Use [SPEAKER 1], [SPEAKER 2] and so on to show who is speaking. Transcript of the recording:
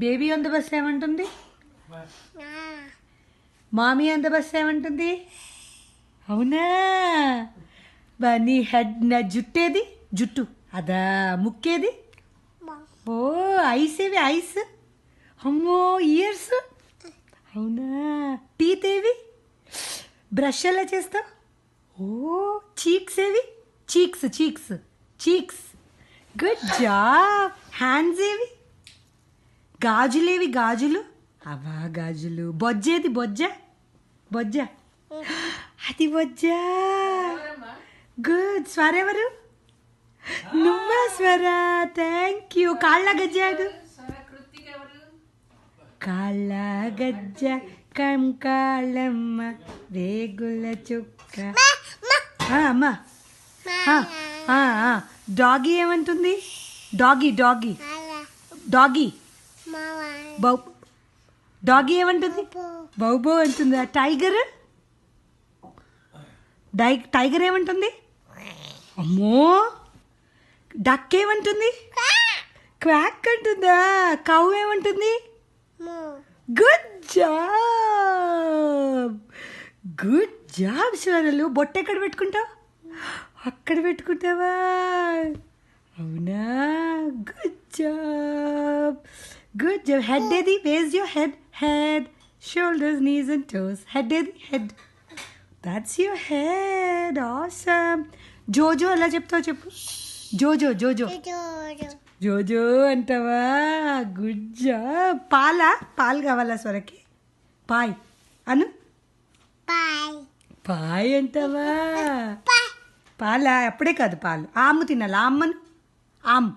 [SPEAKER 1] Baby on the bus ఏమంటుంది? మామీ on the bus ఏమంటుంది? అవునా? నీ హెడ్, నా జుట్టేది? జుట్టు అదా. ముక్కేది? ఓ ఐస్ ఏవి? ఐస్. అమ్మో ఇయర్స్. అవునా? టీత్ ఏవి? బ్రష్ ఎలా చేస్తావు? ఓ చీక్స్ ఏవి? Cheeks cheeks cheeks. Good job. Hands ఏవి? గాజులేవి? గాజులు అవా గాజులు. బొజ్జేది? బొజ్జ బొజ్జ అది బొజ్జ. గుడ్. స్వర ఎవరు? నువ్వా స్వర? Thank you. కాళ్ళ గజ్జాడు. కాళ్ళ గజ్జ కంకాళమ్మ రేగుల చుక్క. అమ్మా డాగీ ఏమంటుంది? డాగీ డాగీ డాగీ బౌ. డాగీ ఏమంటుంది? బౌబో అంటుందా? టైగర్ టైగర్ ఏమంటుంది? అమ్మో. డక్ ఏమంటుంది? క్వాక్ అంటుందా? కౌ ఏమంటుంది? Good job. గుడ్ జాబ్ స్వరలు. బొట్ట ఎక్కడ పెట్టుకుంటావు? అక్కడ పెట్టుకుంటావా? అవునా? Good job. Good job. Head ఏది? Where's your head? Head, shoulders, knees and toes. Head ఏది? Head. That's your head. Awesome. జోజో ఎలా చెప్తావు చెప్పు. జోజో జోజో జోజో అంటావా? Good job. పాలా? పాలు కావాలా స్వరకి? పాయ్ అను. పాయ్ అంటావా? పాలా? అప్పుడే కాదు పాలు. ఆము తినాలా? అమ్మను. ఆమ్.